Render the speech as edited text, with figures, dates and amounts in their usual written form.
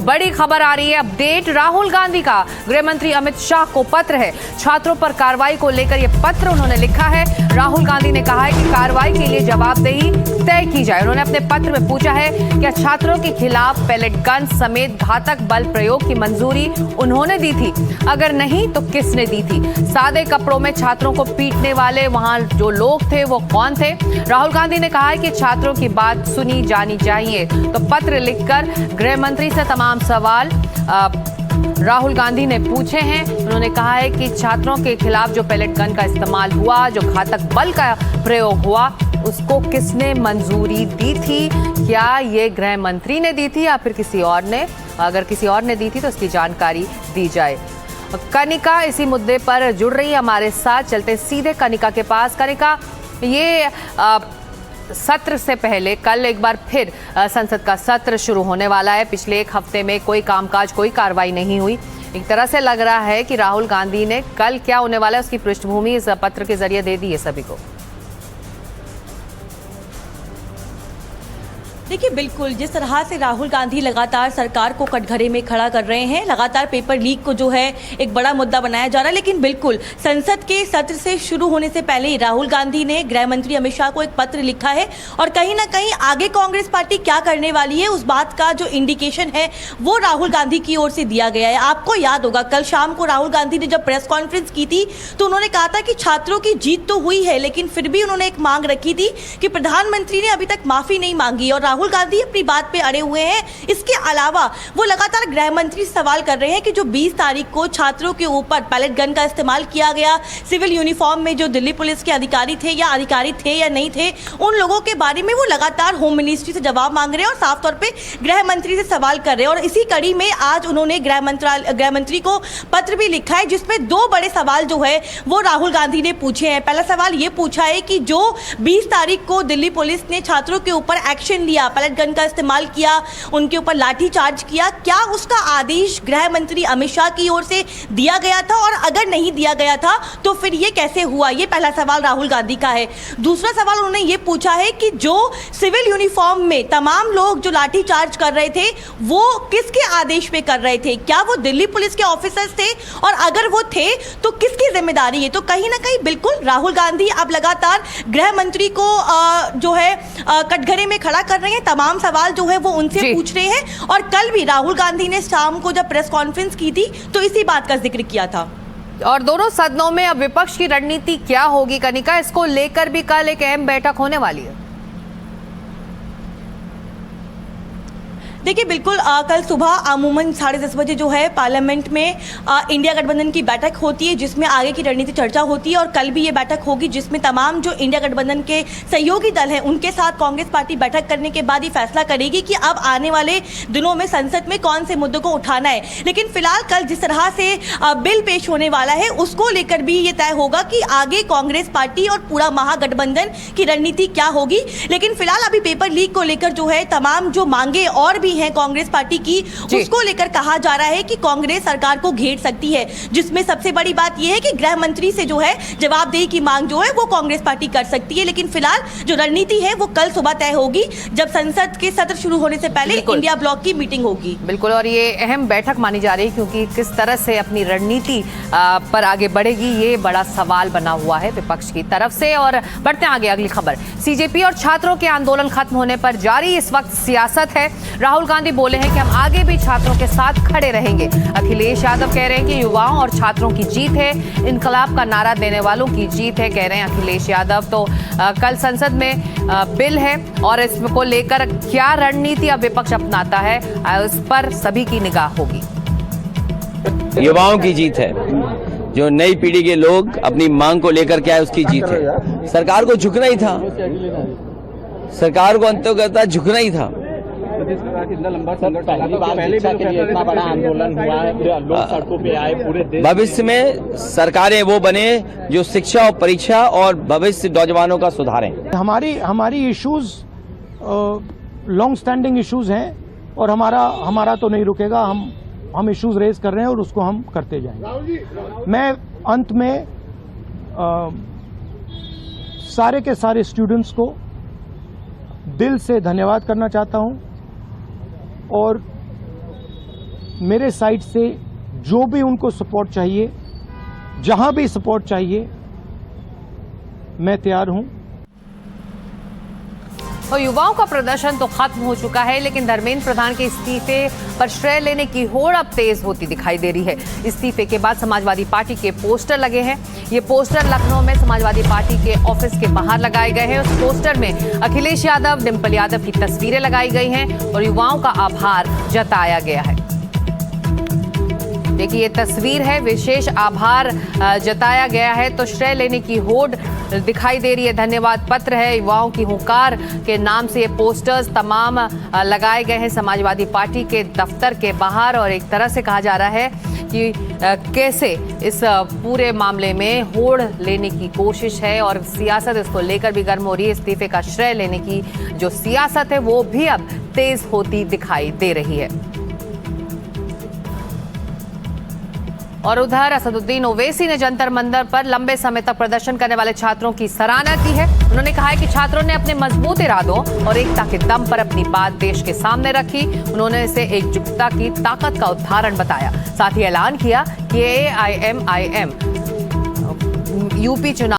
बड़ी खबर आ रही है, अपडेट। राहुल गांधी का गृह मंत्री अमित शाह को पत्र है। छात्रों पर कार्रवाई को लेकर यह पत्र उन्होंने लिखा है। राहुल गांधी ने कहा है कि कार्रवाई के लिए जवाबदेही तय की जाए। उन्होंने अपने पत्र में पूछा है कि छात्रों के खिलाफ पैलेट गन समेत घातक बल प्रयोग की मंजूरी उन्होंने दी थी, अगर नहीं तो किसने दी थी। सादे कपड़ों में छात्रों को पीटने वाले वहां जो लोग थे वो कौन थे। राहुल गांधी ने कहा है कि छात्रों की बात सुनी जानी चाहिए। तो पत्र लिखकर गृह मंत्री से तमाम सवाल राहुल गांधी ने पूछे हैं। उन्होंने कहा है कि छात्रों के खिलाफ जो पैलेट गन का इस्तेमाल हुआ, जो घातक बल का प्रयोग हुआ, उसको किसने मंजूरी दी थी। क्या ये गृह मंत्री ने दी थी या फिर किसी और ने? अगर किसी और ने दी थी तो इसकी जानकारी दी जाए। कनिका इसी मुद्दे पर जुड़ रही है हमारे साथ। चलते सीधे कनिका के पास। कनिका, ये सत्र से पहले कल एक बार फिर संसद का सत्र शुरू होने वाला है। पिछले एक हफ्ते में कोई कामकाज, कोई कार्रवाई नहीं हुई। एक तरह से लग रहा है कि राहुल गांधी ने कल क्या होने वाला है उसकी पृष्ठभूमि इस पत्र के जरिए दे दी है सभी को। देखिए, बिल्कुल जिस तरह से राहुल गांधी लगातार सरकार को कटघरे में खड़ा कर रहे हैं, लगातार पेपर लीक को जो है एक बड़ा मुद्दा बनाया जा रहा है, लेकिन बिल्कुल संसद के सत्र से शुरू होने से पहले ही राहुल गांधी ने गृह मंत्री अमित शाह को एक पत्र लिखा है और कहीं ना कहीं आगे कांग्रेस पार्टी क्या करने वाली है उस बात का जो इंडिकेशन है वो राहुल गांधी की ओर से दिया गया है। आपको याद होगा कल शाम को राहुल गांधी ने जब प्रेस कॉन्फ्रेंस की थी तो उन्होंने कहा था कि छात्रों की जीत तो हुई है, लेकिन फिर भी उन्होंने एक मांग रखी थी कि प्रधानमंत्री ने अभी तक माफी नहीं मांगी और राहुल गांधी अपनी बात पे अड़े हुए हैं। इसके अलावा वो लगातार गृह मंत्री से सवाल कर रहे हैं कि जो 20 तारीख को छात्रों के ऊपर पैलेट गन का इस्तेमाल किया गया, सिविल यूनिफॉर्म में जो दिल्ली पुलिस के अधिकारी थे या नहीं थे, उन लोगों के बारे में वो लगातार होम मिनिस्ट्री से जवाब मांग रहे हैं और साफ तौर पे गृह मंत्री से सवाल कर रहे हैं। और इसी कड़ी में आज उन्होंने गृह मंत्री को पत्र भी लिखा है जिसमें दो बड़े सवाल जो है वो राहुल गांधी ने पूछे हैं। पहला सवाल ये पूछा है कि जो 20 तारीख को दिल्ली पुलिस ने छात्रों के ऊपर एक्शन लिया, पैलेट गन का इस्तेमाल किया, उनके ऊपर लाठी चार्ज किया, क्या उसका आदेश गृह मंत्री अमित शाह की ओर से दिया गया था और अगर नहीं दिया गया था तो फिर ये कैसे हुआ। ये पहला सवाल राहुल गांधी का है। दूसरा सवाल उन्होंने ये पूछा है कि जो सिविल यूनिफॉर्म में तमाम लोग जो लाठी चार्ज कर रहे थे वो किसके आदेश पे कर रहे थे, क्या वो दिल्ली पुलिस के ऑफिसर्स थे और अगर वो थे तो किसकी जिम्मेदारी है। तो कहीं ना कहीं बिल्कुल राहुल गांधी अब लगातार गृह मंत्री को जो है कटघरे में खड़ा कर रहे हैं। तमाम सवाल जो है वो उनसे पूछ रहे हैं और कल भी राहुल गांधी ने शाम को जब प्रेस कॉन्फ्रेंस की थी तो इसी बात का जिक्र किया था। और दोनों सदनों में अब विपक्ष की रणनीति क्या होगी कनिका, इसको लेकर भी कल एक अहम बैठक होने वाली है। देखिए, बिल्कुल कल सुबह अमूमन 10:30 बजे जो है पार्लियामेंट में इंडिया गठबंधन की बैठक होती है जिसमें आगे की रणनीति चर्चा होती है और कल भी ये बैठक होगी जिसमें तमाम जो इंडिया गठबंधन के सहयोगी दल हैं उनके साथ कांग्रेस पार्टी बैठक करने के बाद ही फैसला करेगी कि अब आने वाले दिनों में संसद में कौन से मुद्दों को उठाना है। लेकिन फिलहाल कल जिस तरह से बिल पेश होने वाला है उसको लेकर भी ये तय होगा कि आगे कांग्रेस पार्टी और पूरा महागठबंधन की रणनीति क्या होगी। लेकिन फिलहाल अभी पेपर लीक को लेकर जो है तमाम जो मांगे और भी है कांग्रेस पार्टी की, उसको लेकर कहा जा रहा है कि कांग्रेस सरकार को घेर सकती है, जिसमें सबसे बड़ी बात यह है कि गृह मंत्री से जो है जवाबदेही की मांग जो है वो कांग्रेस पार्टी कर सकती है। लेकिन फिलहाल जो रणनीति है वो कल सुबह तय होगी जब संसद के सत्र शुरू होने से पहले इंडिया ब्लॉक की मीटिंग होगी। बिल्कुल, और ये अहम बैठक मानी जा रही है क्योंकि किस तरह से अपनी रणनीति पर आगे बढ़ेगी ये बड़ा सवाल बना हुआ है विपक्ष की तरफ से। और बढ़ते आगे, अगली खबर। सीजेपी और छात्रों के आंदोलन खत्म होने पर जारी इस वक्त सियासत है। राहुल गांधी बोले हैं कि हम आगे भी छात्रों के साथ खड़े रहेंगे। अखिलेश यादव कह रहे हैं कि युवाओं और छात्रों की जीत है, इनकलाब का नारा देने वालों की जीत है, कह रहे हैं अखिलेश यादव। तो कल संसद में बिल है और इसको लेकर क्या रणनीति अब विपक्ष अपनाता है उस पर सभी की निगाह होगी। युवाओं की जीत है, जो नई पीढ़ी के लोग अपनी मांग को लेकर के आए उसकी जीत है। सरकार को झुकना ही था, सरकार को अंततः झुकना ही था। इतना बड़ा आंदोलन हुआ है, लोग सड़कों पे आए पूरे देश। भविष्य में सरकारें वो बने जो शिक्षा और परीक्षा और भविष्य नौजवानों का सुधारें। हमारी इश्यूज लॉन्ग स्टैंडिंग इश्यूज हैं और हमारा तो नहीं रुकेगा। हम इश्यूज रेज कर रहे हैं और उसको हम करते जाएंगे। मैं अंत में सारे के सारे स्टूडेंट्स को दिल से धन्यवाद करना चाहता हूं और मेरे साइड से जो भी उनको सपोर्ट चाहिए, जहां भी सपोर्ट चाहिए, मैं तैयार हूं। और युवाओं का प्रदर्शन तो खत्म हो चुका है, लेकिन धर्मेंद्र प्रधान के इस्तीफे पर श्रेय लेने की होड़ अब तेज होती दिखाई दे रही है। इस्तीफे के बाद समाजवादी पार्टी के पोस्टर लगे हैं। ये पोस्टर लखनऊ में समाजवादी पार्टी के ऑफिस के बाहर लगाए गए हैं। उस पोस्टर में अखिलेश यादव, डिंपल यादव की तस्वीरें लगाई गई हैं और युवाओं का आभार जताया गया है। देखिए, ये तस्वीर है, विशेष आभार जताया गया है, तो श्रेय लेने की होड़ दिखाई दे रही है। धन्यवाद पत्र है, युवाओं की हुंकार के नाम से ये पोस्टर्स तमाम लगाए गए हैं समाजवादी पार्टी के दफ्तर के बाहर। और एक तरह से कहा जा रहा है कि कैसे इस पूरे मामले में होड़ लेने की कोशिश है और सियासत इसको लेकर भी गर्म हो रही है। इस्तीफे का श्रेय लेने की जो सियासत है वो भी अब तेज होती दिखाई दे रही है। और उधर असदुद्दीन ओवैसी ने जंतर मंतर पर लंबे समय तक प्रदर्शन करने वाले छात्रों की सराहना की है। उन्होंने कहा है कि छात्रों ने अपने मजबूत इरादों और एकता के दम पर अपनी बात देश के सामने रखी। उन्होंने इसे एकजुटता की ताकत का उदाहरण बताया। साथ ही ऐलान किया कि AIMIM यूपी चुनाव